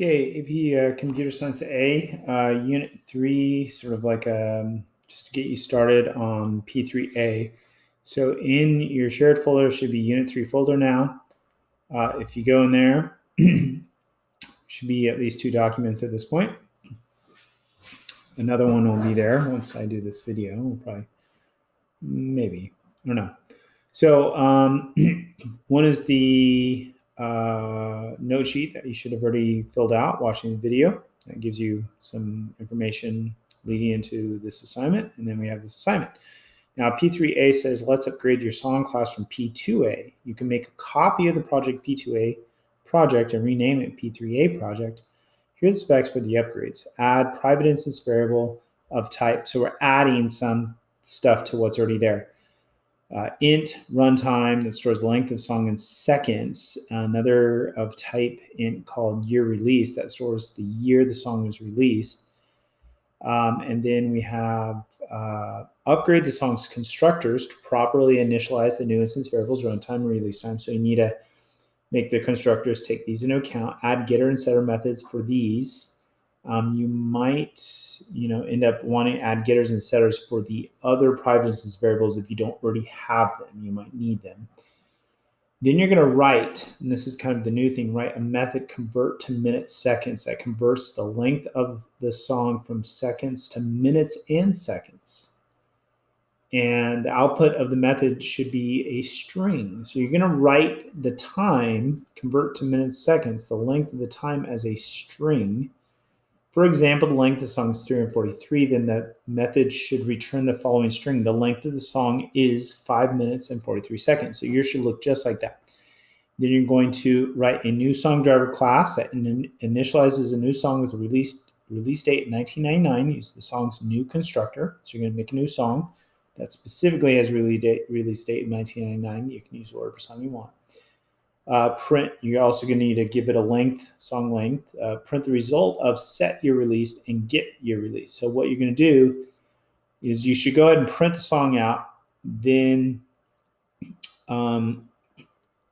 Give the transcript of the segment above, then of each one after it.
Okay, AP Computer Science A, Unit 3, sort of like just to get you started on P3A. So in your shared folder should be Unit 3 folder now. If you go in there, should be at least 2 documents at this point. Another one will be there once I do this video. We'll probably, maybe, I don't know. So one is the note sheet that you should have already filled out watching the video. That gives you some information leading into this assignment. And then we have this assignment. Now, P3A says, let's upgrade your song class from P2A. You can make a copy of the project P2A project and rename it P3AProject. Here are the specs for the upgrades. Add private instance variable of type. So we're adding some stuff to what's already there. Int runtime that stores the length of song in seconds. Another of type int called year release that stores the year the song was released. And then we have upgrade the song's constructors to properly initialize the new instance variables runtime and release time. So you need to make the constructors take these into account. Add getter and setter methods for these. You might, end up wanting to add getters and setters for the other private instance variables if you don't already have them. You might need them. Then you're going to write, and this is kind of the new thing, write a method convert to minutes seconds that converts the length of the song from seconds to minutes and seconds. And the output of the method should be a string. So you're going to write the time, convert to minutes, seconds, the length of the time as a string. For example, the length of the song is 343, then that method should return the following string. The length of the song is 5 minutes and 43 seconds. So yours should look just like that. Then you're going to write a new song driver class that initializes a new song with a release date in 1999. Use the song's new constructor. So you're going to make a new song that specifically has release date in 1999. You can use whatever song you want. Print, you're also going to need to give it a length, song length. Print the result of set year released and get year released. So what you're going to do is you should go ahead and print the song out, then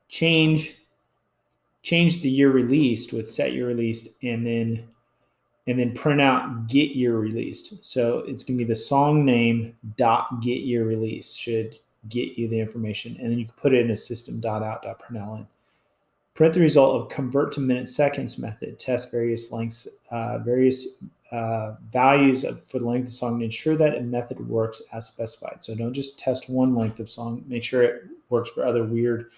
change the year released with set year released, and then print out get year released. So it's going to be the song name dot get year release should get you the information, and then you can put it in a system.out.println. Print the result of convert to minute seconds method. Test various lengths, values for the length of the song to ensure that a method works as specified. So don't just test one length of song. Make sure it works for other weird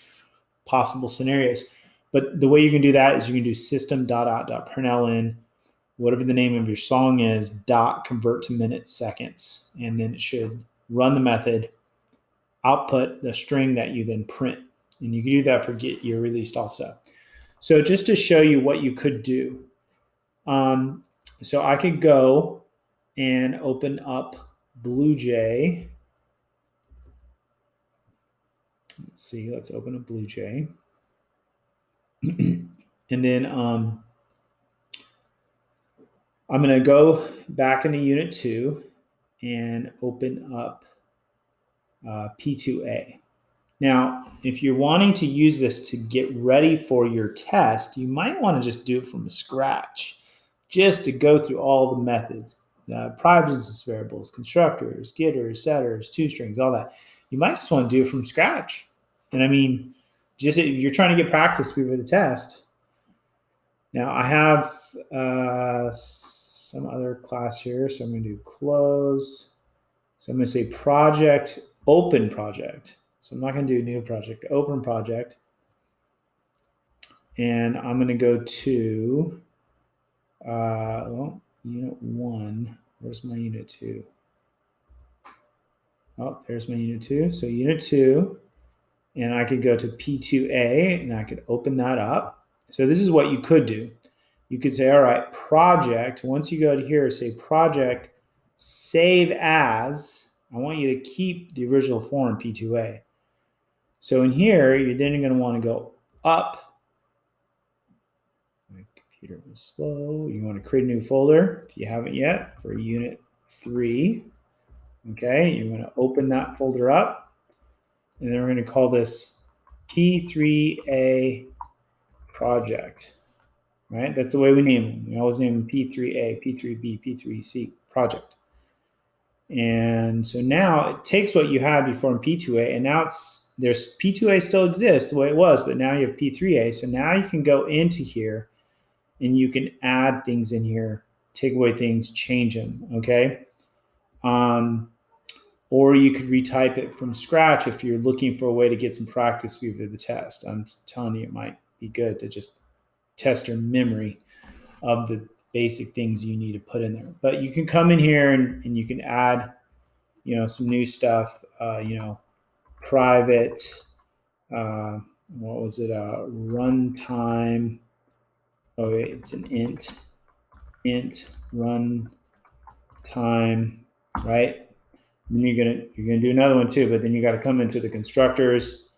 possible scenarios. But the way you can do that is you can do system.out.println, whatever the name of your song is, dot convert to minutes seconds, and then it should run the method, output the string that you then print. And you can do that for get year released also. So just to show you what you could do. So I could go and open up BlueJ. Let's see, let's open up BlueJ. And then I'm going to go back into Unit 2 and open up P2A. Now, if you're wanting to use this to get ready for your test, you might want to just do it from scratch, just to go through all the methods, private instance variables, constructors, getters, setters, toStrings, all that. You might just want to do it from scratch. And I mean, just if you're trying to get practice before the test. Now, I have some other class here, so I'm going to do close. So I'm going to say project, open project. So I'm not going to do new project, open project. And I'm going to go to, Unit 1. Where's my Unit 2? Oh, there's my Unit 2. So Unit 2, and I could go to P2A, and I could open that up. So this is what you could do. You could say, all right, project. Once you go to here, say project, save as. I want you to keep the original form P2A. So in here, you're then going to want to go up. My computer was slow. You want to create a new folder if you haven't yet for Unit 3. Okay, you're going to open that folder up. And then we're going to call this P3A project. right? That's the way we name them. We always name them P3A, P3B, P3C project. And so now it takes what you had before in P2A, and now there's P2A still exists the way it was, but now you have P3A. So now you can go into here and you can add things in here, take away things, change them, okay? Or you could retype it from scratch if you're looking for a way to get some practice before the test. I'm telling you, it might be good to just test your memory of the basic things you need to put in there. But you can come in here and you can add, some new stuff, private, what was it, runtime. Oh, wait, it's an int run time, right? And you're gonna do another one too, but then you got to come into the constructors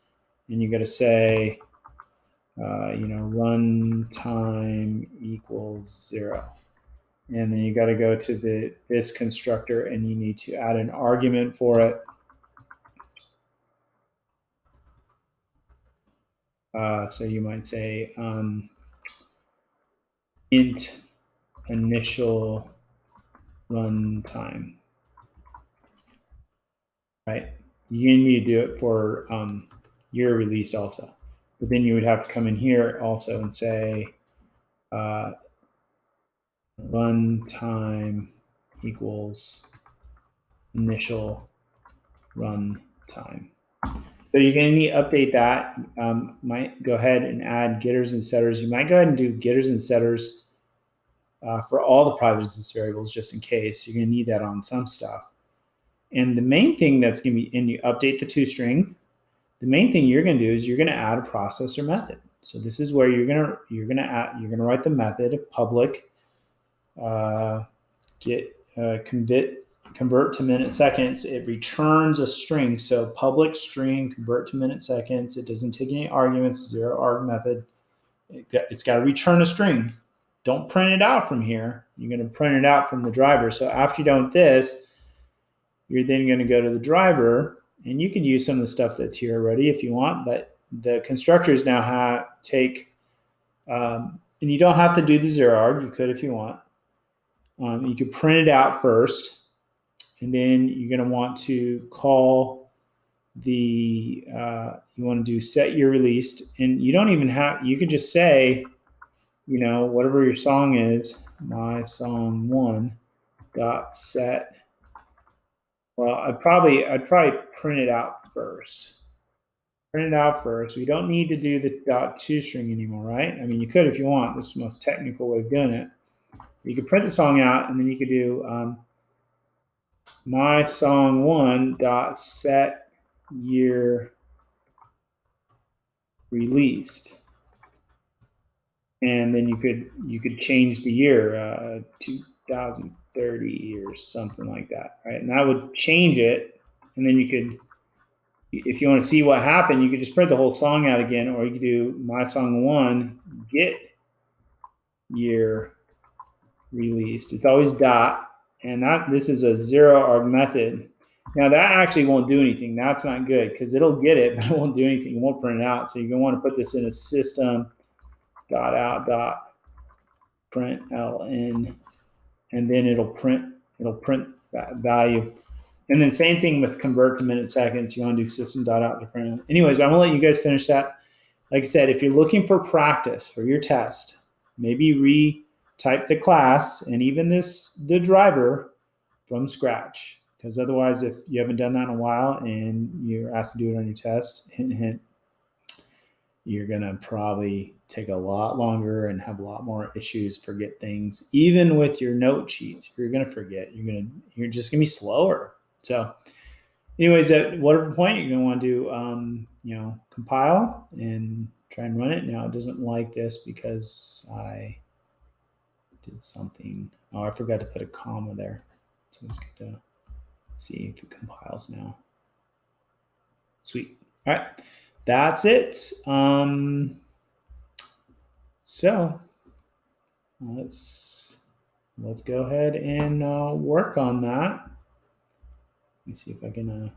and you got to say, runtime equals 0. And then you got to go to this constructor and you need to add an argument for it. So you might say int initial runtime, right? You need to do it for your release also. But then you would have to come in here also and say runtime equals initial runtime. So you're going to need to update that. Might go ahead and add getters and setters. You might go ahead and do getters and setters for all the private instance variables, just in case. You're going to need that on some stuff. And the main thing that's going to be, and you update the toString. The main thing you're going to do is you're going to add a processor method. So this is where you're going to write the method public get convert to minute seconds. It returns a string. So public string convert to minute seconds. It doesn't take any arguments. 0 arg method. It's got to return a string. Don't print it out from here. You're going to print it out from the driver. So after you're done with this, you're then going to go to the driver, and you can use some of the stuff that's here already if you want. But the constructors now take, and you don't have to do the 0 arg. You could if you want. You could print it out first, and then you're going to want to call you want to do set year released, and you don't even have, you could just say, whatever your song is, my song 1 dot set. Well, I'd probably print it out first. Print it out first. We don't need to do the .toString anymore, right? I mean, you could if you want. This is the most technical way of doing it. You could print the song out, and then you could do my song 1 dot set year released, and then you could change the year 2030 or something like that, right? And that would change it, and then you could, if you want to see what happened, you could just print the whole song out again, or you could do my song 1 get year released. It's always dot, and this is a 0 arg method. Now that actually won't do anything. That's not good because it'll get it, but it won't do anything. It won't print it out. So you're gonna want to put this in a system dot out dot println, and then it'll print that value. And then same thing with convert to minute seconds. You want to do system dot out to print. Anyways, I'm gonna let you guys finish that. Like I said, if you're looking for practice for your test, maybe retype the class and even the driver from scratch. Because otherwise, if you haven't done that in a while and you're asked to do it on your test, hint, hint, you're going to probably take a lot longer and have a lot more issues, forget things. Even with your note sheets, you're going to forget. You're just going to be slower. So anyways, at whatever point, you're going to want to do, compile and try and run it. Now, it doesn't like this because I did something. Oh, I forgot to put a comma there. So let's get to see if it compiles now. Sweet. All right. That's it. So let's go ahead and work on that. Let me see if I can